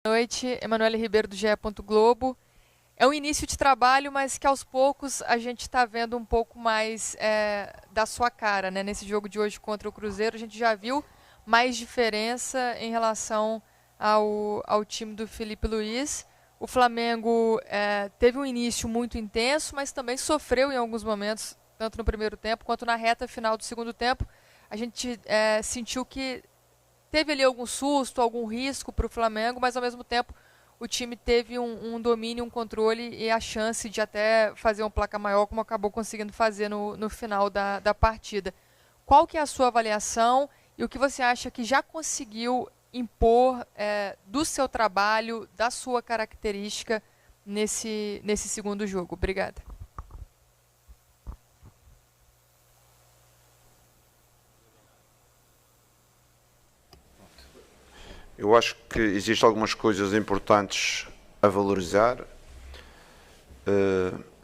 Noite, Emanuele Ribeiro do GE. Globo. É um início de trabalho, mas que aos poucos a gente está vendo um pouco mais da sua cara, né? Nesse jogo de hoje contra o Cruzeiro, a gente já viu mais diferença em relação ao time do Felipe Luiz. O Flamengo teve um início muito intenso, mas também sofreu em alguns momentos, tanto no primeiro tempo quanto na reta final do segundo tempo. A gente sentiu que teve ali algum susto, algum risco para o Flamengo, mas ao mesmo tempo o time teve um domínio, um controle e a chance de até fazer um placar maior, como acabou conseguindo fazer no final da partida. Qual que é a sua avaliação e o que você acha que já conseguiu impor do seu trabalho, da sua característica nesse segundo jogo? Obrigada. Eu acho que existem algumas coisas importantes a valorizar.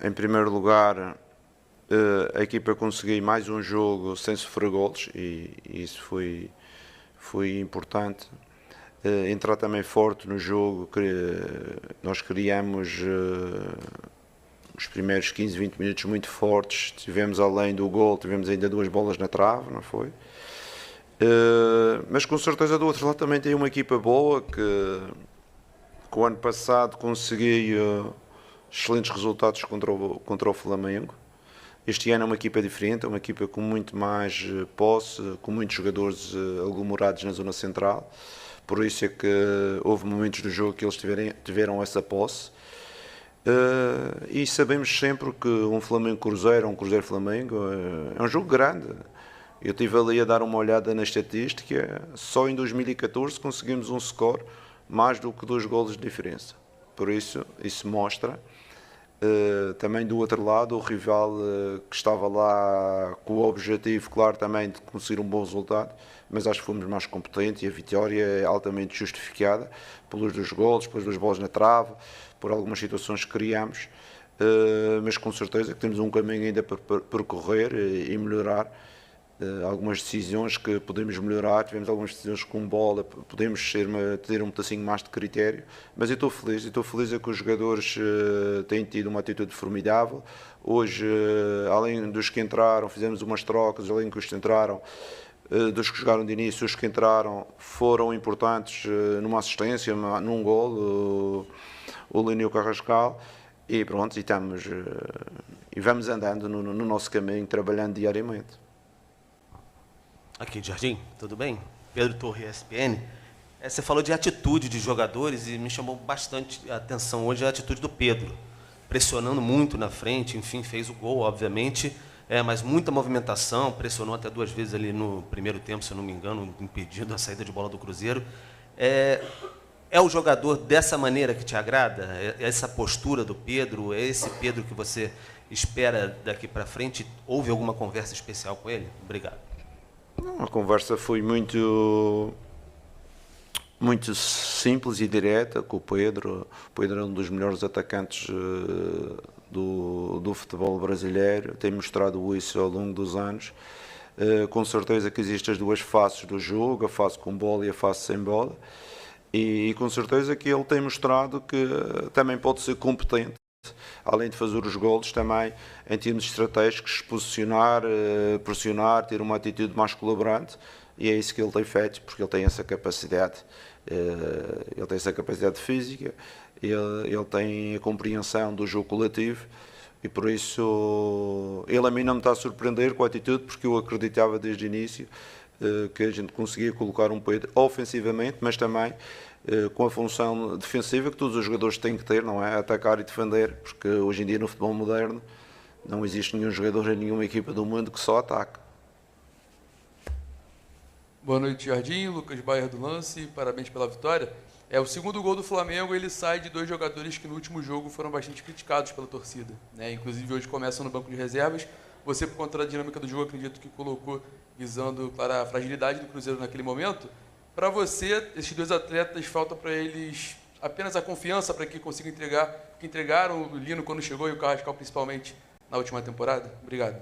Em primeiro lugar, a equipa conseguiu mais um jogo sem sofrer golos e isso foi importante. Entrar também forte no jogo, nós criamos os primeiros 15, 20 minutos muito fortes, tivemos além do gol, tivemos ainda duas bolas na trave, não foi? Mas com certeza do outro lado também tem uma equipa boa que o ano passado conseguiu excelentes resultados contra o Flamengo. Este ano é uma equipa diferente, é uma equipa com muito mais posse, com muitos jogadores aglomerados na zona central. Por isso é que houve momentos do jogo que eles tiveram essa posse. E sabemos sempre que um Flamengo-Cruzeiro, um Cruzeiro-Flamengo é um jogo grande. Eu estive ali a dar uma olhada na estatística, só em 2014 conseguimos um score mais do que 2 golos de diferença. Por isso mostra. Também do outro lado, o rival que estava lá com o objetivo, claro, também de conseguir um bom resultado, mas acho que fomos mais competentes e a vitória é altamente justificada pelos 2 golos, pelas 2 bolas na trave, por algumas situações que criamos, mas com certeza que temos um caminho ainda para percorrer e melhorar. Algumas decisões que podemos melhorar, tivemos algumas decisões com bola, podemos ter um pedacinho mais de critério, mas eu estou feliz é que os jogadores têm tido uma atitude formidável. Hoje, além dos que entraram, fizemos umas trocas, além dos que entraram, dos que jogaram de início, os que entraram foram importantes numa assistência, num gol, o Lino e o Carrascal, e pronto, e vamos andando no nosso caminho, trabalhando diariamente. Aqui, Jardim, tudo bem? Pedro Torre, ESPN. Você falou de atitude de jogadores e me chamou bastante a atenção hoje a atitude do Pedro, pressionando muito na frente, enfim, fez o gol, obviamente, mas muita movimentação, pressionou até 2 vezes ali no primeiro tempo, se eu não me engano, impedindo a saída de bola do Cruzeiro. É o jogador dessa maneira que te agrada? É essa postura do Pedro? É esse Pedro que você espera daqui para frente? Houve alguma conversa especial com ele? Obrigado. A conversa foi muito simples e direta com o Pedro. O Pedro é um dos melhores atacantes do futebol brasileiro, tem mostrado isso ao longo dos anos. Com certeza que existem as duas faces do jogo, a face com bola e a face sem bola, e com certeza que ele tem mostrado que também pode ser competente, além de fazer os golos, também em termos estratégicos, posicionar, pressionar, ter uma atitude mais colaborante, e é isso que ele tem feito, porque ele tem essa capacidade, física, ele tem a compreensão do jogo coletivo, e por isso ele a mim não me está a surpreender com a atitude, porque eu acreditava desde o início que a gente conseguia colocar um Pedro ofensivamente, mas também com a função defensiva que todos os jogadores têm que ter, não é? Atacar e defender, porque hoje em dia no futebol moderno não existe nenhum jogador em nenhuma equipa do mundo que só ataque. Boa noite, Jardim. Lucas Bayer do Lance, parabéns pela vitória. O segundo gol do Flamengo, ele sai de 2 jogadores que no último jogo foram bastante criticados pela torcida, né? Inclusive hoje começam no banco de reservas. Você, por conta da dinâmica do jogo, acredito que colocou visando, claro, a fragilidade do Cruzeiro naquele momento. Para você, esses 2 atletas, falta para eles apenas a confiança para que consigam entregar, que entregaram o Lino quando chegou e o Carrascal principalmente na última temporada? Obrigado.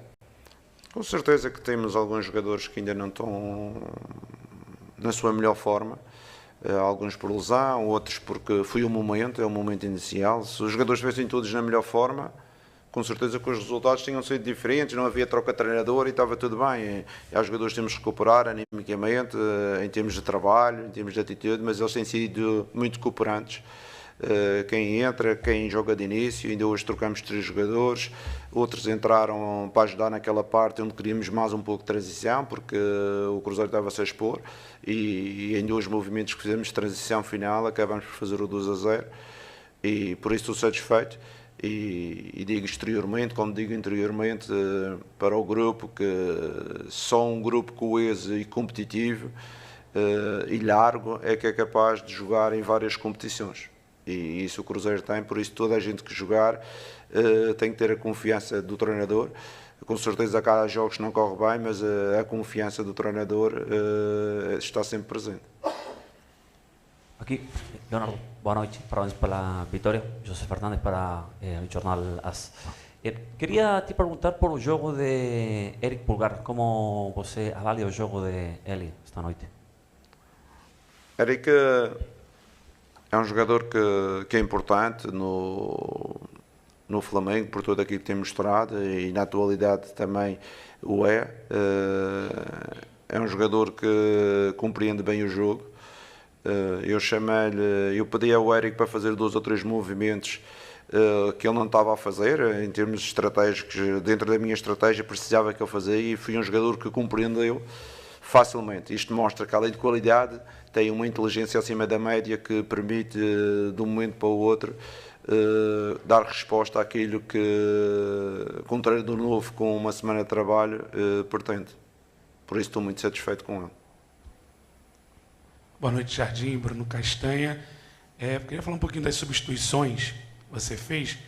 Com certeza que temos alguns jogadores que ainda não estão na sua melhor forma. alguns por lesão, outros porque foi o momento, é o momento inicial. Se os jogadores estivessem todos na melhor forma, com certeza que os resultados tinham sido diferentes, não havia troca de treinador e estava tudo bem. E aos jogadores temos que recuperar animicamente, em termos de trabalho, em termos de atitude, mas eles têm sido muito cooperantes. Quem entra, quem joga de início, ainda hoje trocamos 3 jogadores, outros entraram para ajudar naquela parte onde queríamos mais um pouco de transição, porque o Cruzeiro estava-se a expor, e em 2 movimentos que fizemos de transição final acabamos por fazer o 2-0, e por isso estou satisfeito. E digo exteriormente, como digo interiormente, para o grupo, que só um grupo coeso e competitivo e largo é que é capaz de jogar em várias competições. E isso o Cruzeiro tem, por isso toda a gente que jogar tem que ter a confiança do treinador. Com certeza que há jogos que não corre bem, mas a confiança do treinador está sempre presente. Aqui, Leonardo, boa noite, parabéns pela vitória. José Fernandes para o jornal AS. Queria te perguntar por o jogo de Eric Pulgar, como você avalia o jogo de ele esta noite? Eric é um jogador que é importante no Flamengo, por tudo aquilo que tem mostrado, e na atualidade também o é. É um jogador que compreende bem o jogo. Eu pedi ao Eric para fazer 2 ou 3 movimentos que ele não estava a fazer, em termos estratégicos. Dentro da minha estratégia precisava que ele fazia, e fui um jogador que compreendeu facilmente. Isto mostra que, além de qualidade, tem uma inteligência acima da média que permite, de um momento para o outro, dar resposta àquilo que um treinador novo com uma semana de trabalho pretende. Por isso estou muito satisfeito com ele. Boa noite, Jardim, Bruno Castanha. Queria falar um pouquinho das substituições que você fez.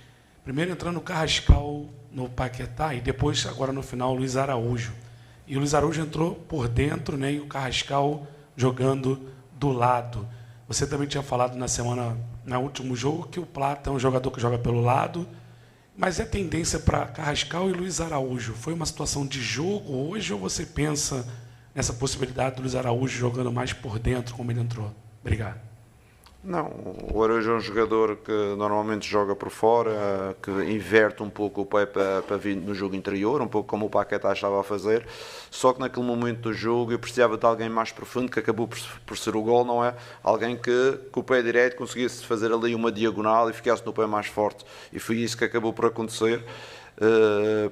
Primeiro entrando o Carrascal no Paquetá e depois, agora no final, o Luiz Araújo. E o Luiz Araújo entrou por dentro, né, e o Carrascal jogando do lado. Você também tinha falado no último jogo, que o Plata é um jogador que joga pelo lado, mas é tendência para Carrascal e Luiz Araújo. Foi uma situação de jogo hoje, ou você pensa nessa possibilidade do Luiz Araújo jogando mais por dentro, como ele entrou? Obrigado. Não, o Araújo é um jogador que normalmente joga por fora, que inverte um pouco o pé para vir no jogo interior, um pouco como o Paquetá estava a fazer, só que naquele momento do jogo eu precisava de alguém mais profundo, que acabou por ser o gol, não é? Alguém que com o pé direito conseguisse fazer ali uma diagonal e ficasse no pé mais forte, e foi isso que acabou por acontecer.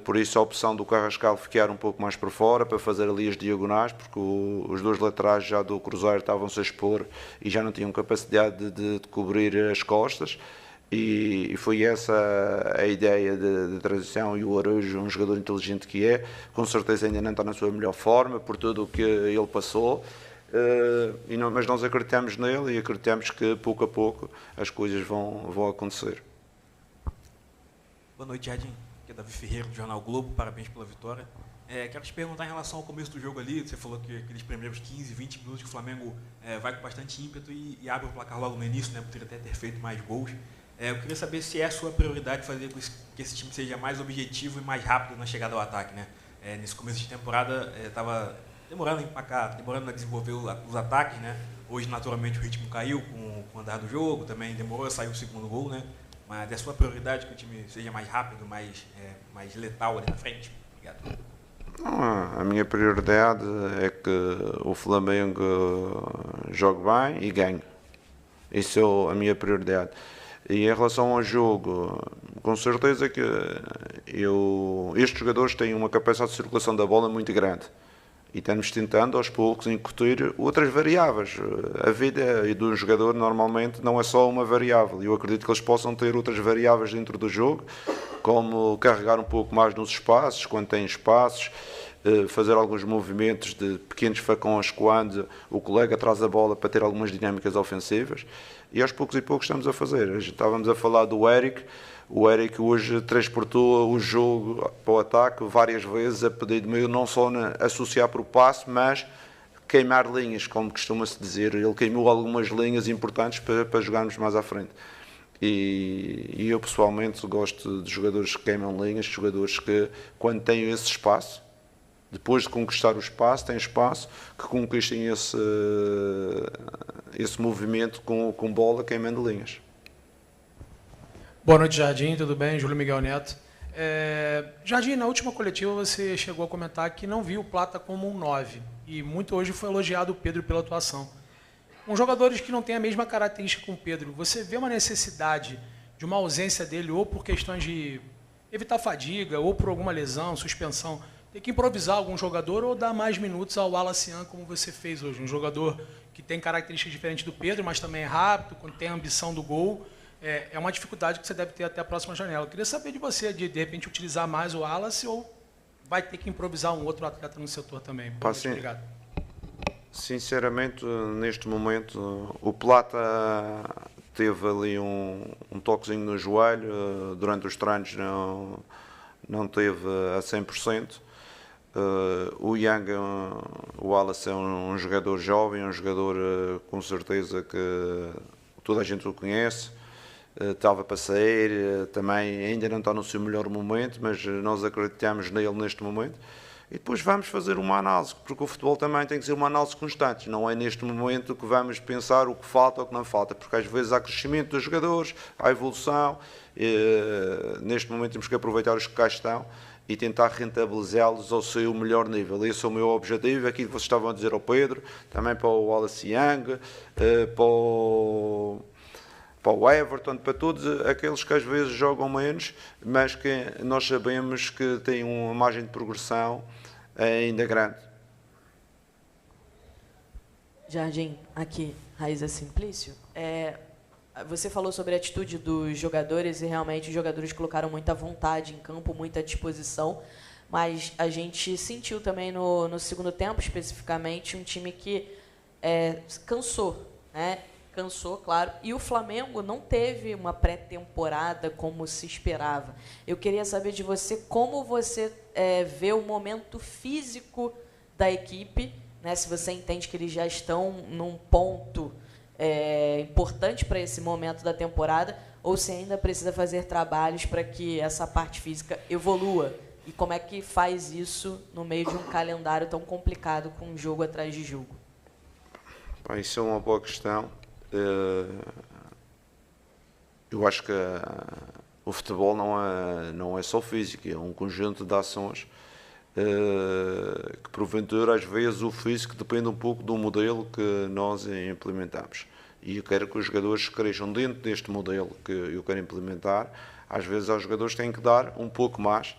Por isso a opção do Carrascal ficar um pouco mais por fora para fazer ali as diagonais, porque os 2 laterais já do Cruzeiro estavam-se a expor e já não tinham capacidade de cobrir as costas, e foi essa a ideia de transição. E o Araújo, um jogador inteligente que é, com certeza ainda não está na sua melhor forma por tudo o que ele passou, mas nós acreditamos nele e acreditamos que pouco a pouco as coisas vão acontecer. Boa noite, Jardim. Aqui é Davi Ferreira, do Jornal Globo. Parabéns pela vitória. Quero te perguntar em relação ao começo do jogo ali. Você falou que aqueles primeiros 15, 20 minutos que o Flamengo vai com bastante ímpeto e abre o placar logo no início, né? Poderia até ter feito mais gols. Eu queria saber se é a sua prioridade fazer com que esse time seja mais objetivo e mais rápido na chegada ao ataque, né? Nesse começo de temporada estava demorando a empacar, demorando a desenvolver os ataques, né? Hoje, naturalmente, o ritmo caiu com o andar do jogo, também demorou a sair o segundo gol, né? Mas é a sua prioridade que o time seja mais rápido, mais letal ali na frente? Obrigado. Não, a minha prioridade é que o Flamengo jogue bem e ganhe. Isso é a minha prioridade. E em relação ao jogo, com certeza que estes jogadores têm uma capacidade de circulação da bola muito grande. E estamos tentando aos poucos incutir outras variáveis. A vida de um jogador normalmente não é só uma variável. Eu acredito que eles possam ter outras variáveis dentro do jogo, como carregar um pouco mais nos espaços, quando têm espaços, fazer alguns movimentos de pequenos facões quando o colega traz a bola para ter algumas dinâmicas ofensivas. E aos poucos e poucos estamos a fazer. Estávamos a falar do Eric. O Eric hoje transportou o jogo para o ataque várias vezes a pedido meu, não só associar para o passe, mas queimar linhas, como costuma-se dizer. Ele queimou algumas linhas importantes para jogarmos mais à frente. E eu pessoalmente gosto de jogadores que queimam linhas, jogadores que, quando têm esse espaço, Depois de conquistar o espaço, tem espaço, que conquistem esse movimento com bola queimando linhas. Boa noite, Jardim, tudo bem? Júlio Miguel Neto. Jardim, na última coletiva você chegou a comentar que não viu o Plata como um 9, e muito hoje foi elogiado o Pedro pela atuação. Com jogadores que não têm a mesma característica com o Pedro, você vê uma necessidade de uma ausência dele, ou por questões de evitar fadiga, ou por alguma lesão, suspensão, ter que improvisar algum jogador ou dar mais minutos ao Wallace Yan, como você fez hoje? Um jogador que tem características diferentes do Pedro, mas também é rápido, tem a ambição do gol. É uma dificuldade que você deve ter até a próxima janela. Eu queria saber de você, de repente, utilizar mais o Wallace ou vai ter que improvisar um outro atleta no setor também? Muito obrigado. Sinceramente, neste momento, o Plata teve ali um toquezinho no joelho, durante os treinos não teve a 100%. O Yang, o Wallace é um jogador jovem, um jogador com certeza que toda a gente o conhece, estava para sair, também ainda não está no seu melhor momento, mas nós acreditamos nele neste momento. E depois vamos fazer uma análise, porque o futebol também tem que ser uma análise constante, não é neste momento que vamos pensar o que falta ou o que não falta, porque às vezes há crescimento dos jogadores, há evolução, neste momento temos que aproveitar os que cá estão e tentar rentabilizá-los ao seu melhor nível. Esse é o meu objetivo, aquilo que vocês estavam a dizer ao Pedro, também para o Wallace Yang, para o Everton, para todos aqueles que às vezes jogam menos, mas que nós sabemos que têm uma margem de progressão ainda grande. Jardim, aqui, Raíza Simplício. Você falou sobre a atitude dos jogadores e realmente os jogadores colocaram muita vontade em campo, muita disposição, mas a gente sentiu também no segundo tempo, especificamente, um time que cansou, né? Cansou, claro, e o Flamengo não teve uma pré-temporada como se esperava. Eu queria saber de você como você vê o momento físico da equipe, né? Se você entende que eles já estão num ponto importante para esse momento da temporada, ou se ainda precisa fazer trabalhos para que essa parte física evolua. E como é que faz isso no meio de um calendário tão complicado, com jogo atrás de jogo? Isso é uma boa questão. Eu acho que o futebol não é só físico, é um conjunto de ações que, porventura, às vezes o físico depende um pouco do modelo que nós implementamos. E eu quero que os jogadores cresçam dentro deste modelo que eu quero implementar. Às vezes, aos jogadores têm que dar um pouco mais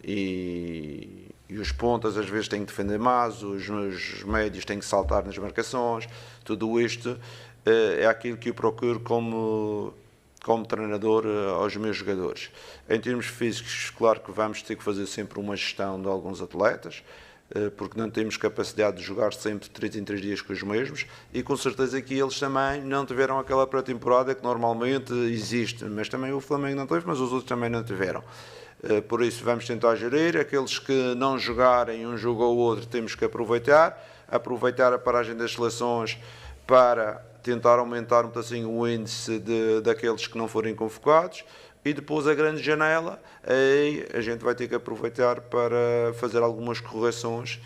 e os pontas às vezes têm que defender mais, os médios têm que saltar nas marcações. Tudo isto é aquilo que eu procuro como treinador aos meus jogadores. Em termos físicos, claro que vamos ter que fazer sempre uma gestão de alguns atletas, porque não temos capacidade de jogar sempre 3 em 3 dias com os mesmos, e com certeza que eles também não tiveram aquela pré-temporada que normalmente existe, mas também o Flamengo não teve, mas os outros também não tiveram. Por isso vamos tentar gerir, aqueles que não jogarem um jogo ou outro temos que aproveitar a paragem das seleções para tentar aumentar um pedacinho o índice daqueles que não forem convocados, e depois a grande janela, aí a gente vai ter que aproveitar para fazer algumas correções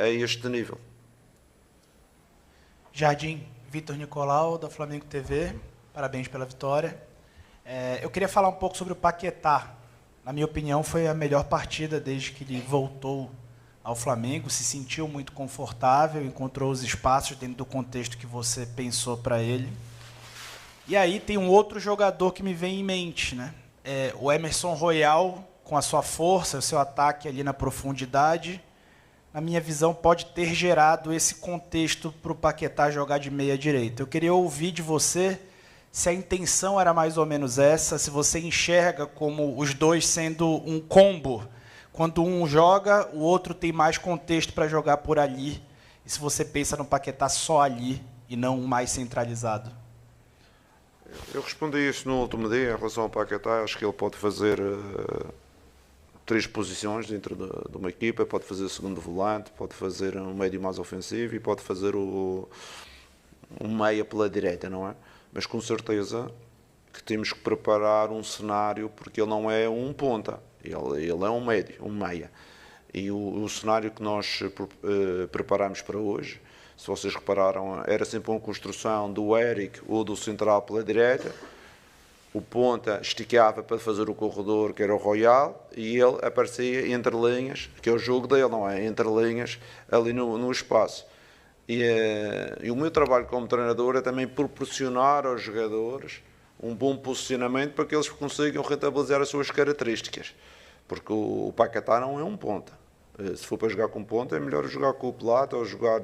a este nível. Jardim, Vitor Nicolau, da Flamengo TV, parabéns pela vitória. Eu queria falar um pouco sobre o Paquetá. Na minha opinião, foi a melhor partida desde que ele voltou ao Flamengo, se sentiu muito confortável, encontrou os espaços dentro do contexto que você pensou para ele. E aí tem um outro jogador que me vem em mente, né? O Emerson Royal, com a sua força, o seu ataque ali na profundidade, na minha visão, pode ter gerado esse contexto para o Paquetá jogar de meia direita. Eu queria ouvir de você se a intenção era mais ou menos essa, se você enxerga como os dois sendo um combo. Quando um joga, o outro tem mais contexto para jogar por ali. E se você pensa no Paquetá só ali e não mais centralizado? Eu respondi isso no último dia em relação ao Paquetá. Acho que ele pode fazer 3 posições dentro de uma equipa. Pode fazer segundo volante, pode fazer um médio mais ofensivo e pode fazer um meia pela direita, não é? Mas com certeza que temos que preparar um cenário, porque ele não é um ponta, ele é um médio, um meia. E o cenário que nós preparamos para hoje, se vocês repararam, era sempre uma construção do Eric ou do central pela direita, o ponta esticava para fazer o corredor, que era o Royal, e ele aparecia entre linhas, que é o jogo dele, não é? Entre linhas, ali no espaço. E o meu trabalho como treinador é também proporcionar aos jogadores um bom posicionamento para que eles consigam rentabilizar as suas características. Porque o Paquetá não é um ponta. Se for para jogar com ponta, é melhor jogar com o Plata ou jogar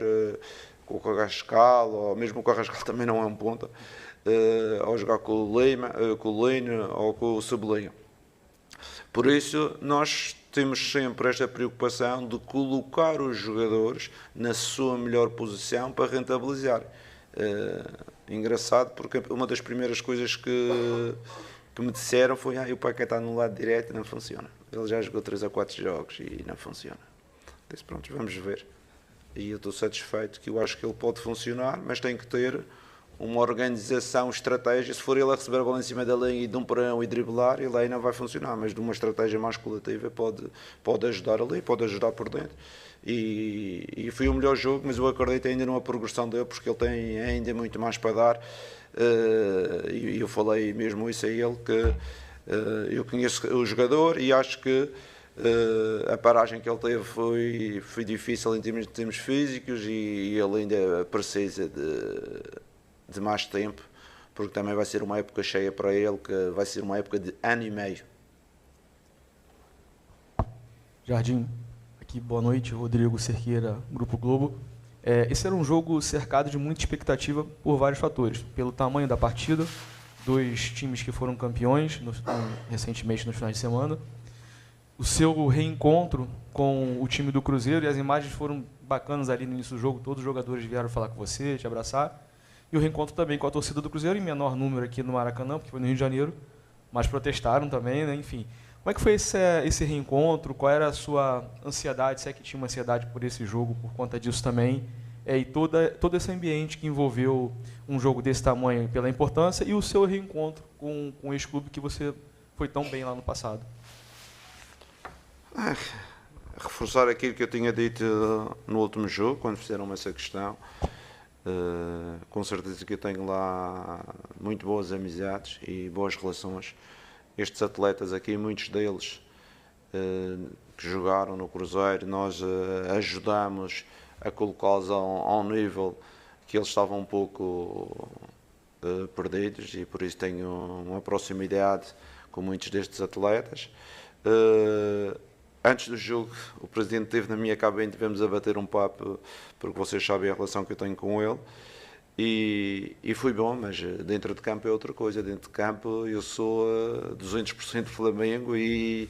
com o Carrascal, ou mesmo o Carrascal também não é um ponta. Ou jogar com o Lima, com o Lino ou com o Cebolinha. Por isso, nós temos sempre esta preocupação de colocar os jogadores na sua melhor posição para rentabilizar. Engraçado, porque uma das primeiras coisas que me disseram foi: o Paquetá no lado direito não funciona. Ele já jogou 3 ou 4 jogos e não funciona. Disse: pronto, vamos ver. E eu estou satisfeito, que eu acho que ele pode funcionar, mas tem que ter uma organização, estratégia. Se for ele a receber a bola em cima da linha e de um para um e driblar, ele aí não vai funcionar, mas de uma estratégia mais coletiva pode ajudar ali, pode ajudar por dentro. E foi o melhor jogo, mas eu acredito ainda numa progressão dele, porque ele tem ainda muito mais para dar. E eu falei mesmo isso a ele, que eu conheço o jogador e acho que a paragem que ele teve foi difícil em termos físicos, e ele ainda precisa de mais tempo, porque também vai ser uma época cheia para ele, que vai ser uma época de ano e meio. Jardim, aqui boa noite, Rodrigo Cerqueira, Grupo Globo. Esse era um jogo cercado de muita expectativa por vários fatores, pelo tamanho da partida, 2 times que foram campeões recentemente nos finais de semana, o seu reencontro com o time do Cruzeiro, e as imagens foram bacanas ali no início do jogo, todos os jogadores vieram falar com você, te abraçar, e o reencontro também com a torcida do Cruzeiro, em menor número aqui no Maracanã, porque foi no Rio de Janeiro, mas protestaram também, né? Enfim. Como é que foi esse reencontro? Qual era a sua ansiedade, se é que tinha uma ansiedade por esse jogo, por conta disso também? E todo esse ambiente que envolveu um jogo desse tamanho, pela importância, e o seu reencontro com esse clube que você foi tão bem lá no passado? Reforçar aquilo que eu tinha dito no último jogo, quando fizeram essa questão. Com certeza que eu tenho lá muito boas amizades e boas relações. Estes atletas aqui, muitos deles que jogaram no Cruzeiro, nós ajudamos a colocá-los a um nível que eles estavam um pouco perdidos, e por isso tenho uma proximidade com muitos destes atletas. Antes do jogo, o presidente esteve na minha cabine, tivemos a bater um papo, porque vocês sabem a relação que eu tenho com ele, e foi bom, mas dentro de campo é outra coisa. Dentro de campo eu sou 200% Flamengo, e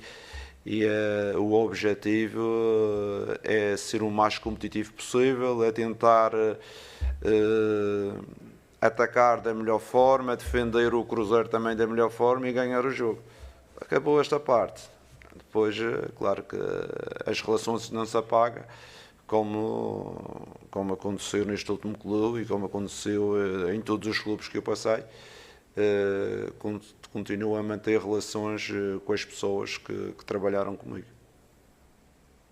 o objetivo é ser o mais competitivo possível, é tentar atacar da melhor forma, defender o Cruzeiro também da melhor forma e ganhar o jogo. Acabou esta parte. Depois, claro que as relações não se apagam, como aconteceu neste último clube e como aconteceu em todos os clubes que eu passei. Continuo a manter relações com as pessoas que trabalharam comigo.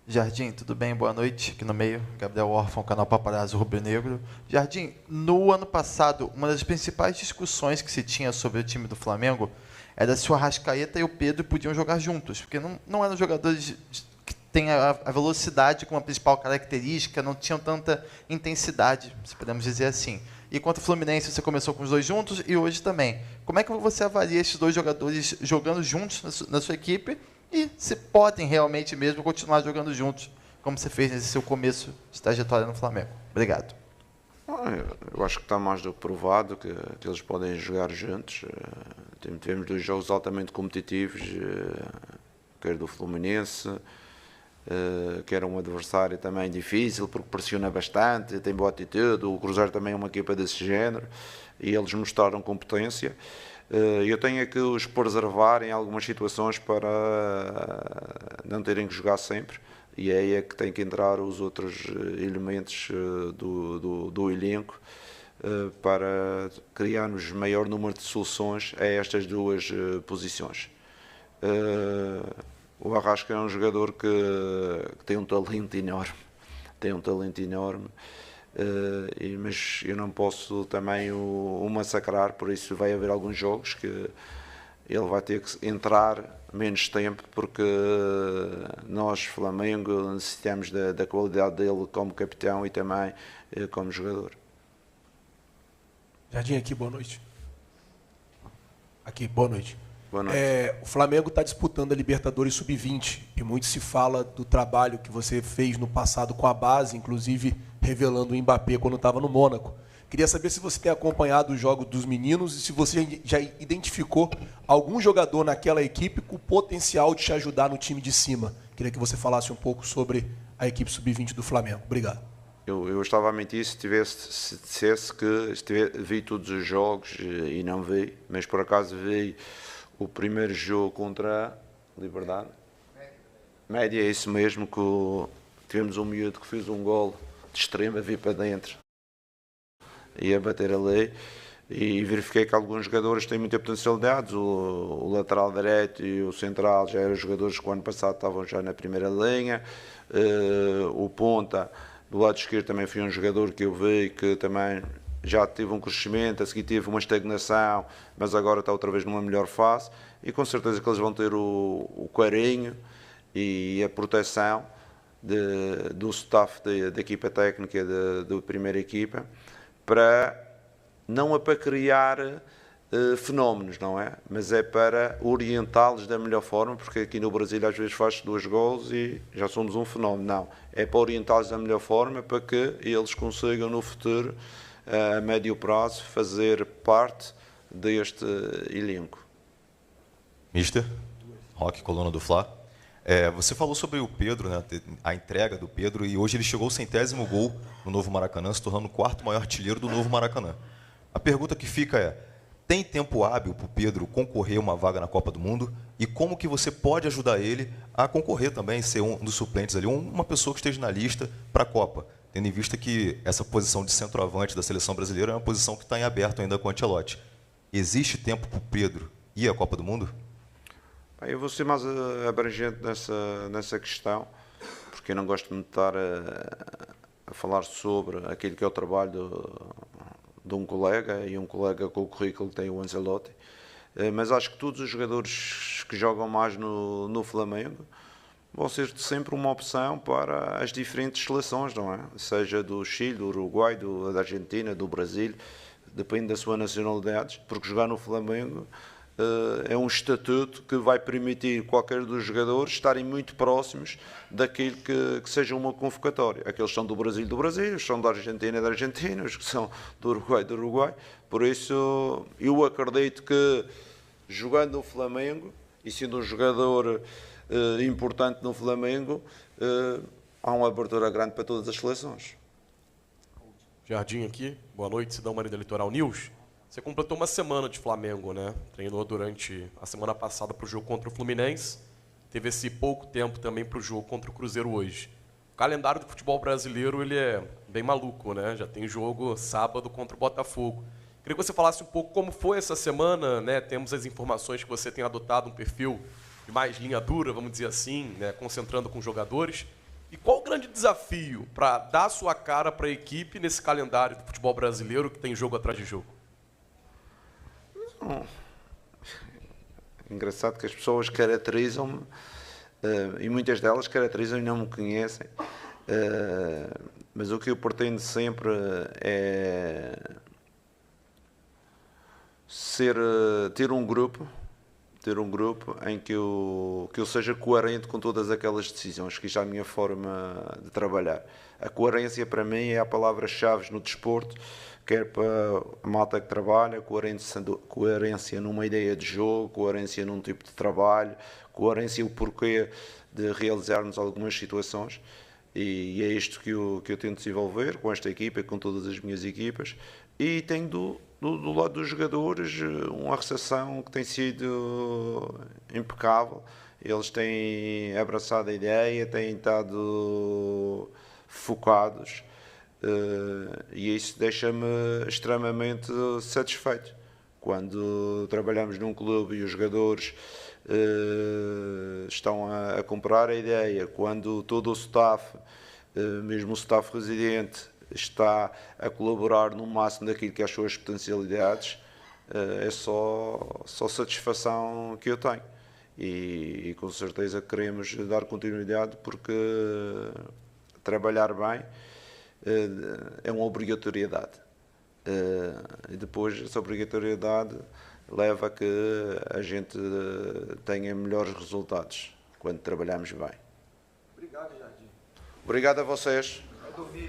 Jardim, tudo bem? Boa noite. Aqui no meio, Gabriel Órfão, canal Paparazzo Rubro Negro. Jardim, no ano passado, uma das principais discussões que se tinha sobre o time do Flamengo era se o Arrascaeta e o Pedro podiam jogar juntos, porque não eram jogadores que têm a velocidade como a principal característica, não tinham tanta intensidade, se podemos dizer assim. E contra o Fluminense você começou com os 2 juntos e hoje também. Como é que você avalia esses 2 jogadores jogando juntos na sua equipe e se podem realmente mesmo continuar jogando juntos, como você fez nesse seu começo de trajetória no Flamengo? Obrigado. Eu acho que está mais do que provado que eles podem jogar juntos. Tivemos 2 jogos altamente competitivos, quer do Fluminense, que era um adversário também difícil, porque pressiona bastante, tem boa atitude. O Cruzeiro também é uma equipa desse género, e eles mostraram competência. Eu tenho que os preservar em algumas situações para não terem que jogar sempre, e aí é que tem que entrar os outros elementos do elenco para criarmos maior número de soluções a estas 2 posições. O Arrasca é um jogador que tem um talento enorme. Tem um talento enorme. Mas eu não posso também o massacrar, por isso vai haver alguns jogos que ele vai ter que entrar menos tempo, porque nós, Flamengo, necessitamos da qualidade dele como capitão e também como jogador. Jardim, aqui, boa noite. Aqui, boa noite. Boa noite. O Flamengo está disputando a Libertadores Sub-20 e muito se fala do trabalho que você fez no passado com a base, inclusive revelando o Mbappé quando estava no Mônaco. Queria saber se você tem acompanhado os jogos dos meninos e se você já identificou algum jogador naquela equipe com o potencial de te ajudar no time de cima. Queria que você falasse um pouco sobre a equipe Sub-20 do Flamengo. Obrigado. Eu estava a mentir se dissesse que vi todos os jogos e não vi, mas por acaso vi o primeiro jogo contra a Liberdade. Média, é isso mesmo, que tivemos um miúdo que fez um gol de extrema, vi para dentro. Ia bater ali e verifiquei que alguns jogadores têm muita potencialidade. O lateral direito e o central já eram jogadores que o ano passado estavam já na primeira linha. O ponta do lado esquerdo também foi um jogador que eu vi que também já teve um crescimento, a seguir teve uma estagnação, mas agora está outra vez numa melhor fase. E com certeza que eles vão ter o carinho e a proteção do staff da equipa técnica da primeira equipa, para não é para criar fenómenos, não é? Mas é para orientá-los da melhor forma, porque aqui no Brasil às vezes faz 2 gols e já somos um fenómeno. Não, é para orientá-los da melhor forma para que eles consigam no futuro, a médio prazo, fazer parte deste elenco. Mister, Roque, coluna do Fla. Você falou sobre o Pedro, né, a entrega do Pedro, e hoje ele chegou ao 100º gol no Novo Maracanã, se tornando o 4º maior artilheiro do Novo Maracanã. A pergunta que fica é: tem tempo hábil para o Pedro concorrer a uma vaga na Copa do Mundo? E como que você pode ajudar ele a concorrer também, ser um dos suplentes ali, uma pessoa que esteja na lista para a Copa, tendo em vista que essa posição de centroavante da seleção brasileira é uma posição que está em aberto ainda com o Ancelotti. Existe tempo para o Pedro ir à Copa do Mundo? Eu vou ser mais abrangente nessa questão, porque eu não gosto muito de estar a falar sobre aquilo que é o trabalho de um colega, e um colega com o currículo que tem o Ancelotti, mas acho que todos os jogadores que jogam mais no Flamengo vão ser sempre uma opção para as diferentes seleções, não é? Seja do Chile, do Uruguai, da Argentina, do Brasil, depende da sua nacionalidade, porque jogar no Flamengo é um estatuto que vai permitir qualquer dos jogadores estarem muito próximos daquilo que seja uma convocatória. Aqueles que são do Brasil, os que são da Argentina, da Argentina, os que são do Uruguai. Por isso, eu acredito que, jogando no Flamengo e sendo um jogador importante no Flamengo, há uma abertura grande para todas as seleções. Jardim aqui, boa noite, Cidão Marinho da Litoral News. Você completou uma semana de Flamengo, né? Treinou durante a semana passada para o jogo contra o Fluminense. Teve esse pouco tempo também para o jogo contra o Cruzeiro hoje. O calendário do futebol brasileiro ele é bem maluco, né? Já tem jogo sábado contra o Botafogo. Queria que você falasse um pouco como foi essa semana, né? Temos as informações que você tem adotado um perfil de mais linha dura, vamos dizer assim, né? Concentrando com jogadores. E qual o grande desafio para dar a sua cara para a equipe nesse calendário do futebol brasileiro que tem jogo atrás de jogo? Engraçado que as pessoas caracterizam-me, e muitas delas caracterizam e não me conhecem, mas o que eu pretendo sempre é ter um grupo em que eu seja coerente com todas aquelas decisões, que já é a minha forma de trabalhar. A coerência para mim é a palavra-chave no desporto, quer para a malta que trabalha, coerência numa ideia de jogo, coerência num tipo de trabalho, coerência o porquê de realizarmos algumas situações, e é isto que eu tento desenvolver com esta equipa e com todas as minhas equipas, e tenho do lado dos jogadores uma recepção que tem sido impecável. Eles têm abraçado a ideia, têm estado focados, e isso deixa-me extremamente satisfeito. Quando trabalhamos num clube e os jogadores estão a comprar a ideia, quando todo o staff, mesmo o staff residente, está a colaborar no máximo daquilo que é as suas potencialidades, é só satisfação que eu tenho. E com certeza queremos dar continuidade, porque trabalhar bem é uma obrigatoriedade. E depois essa obrigatoriedade leva a que a gente tenha melhores resultados quando trabalhamos bem. Obrigado, Jardim. Obrigado a vocês.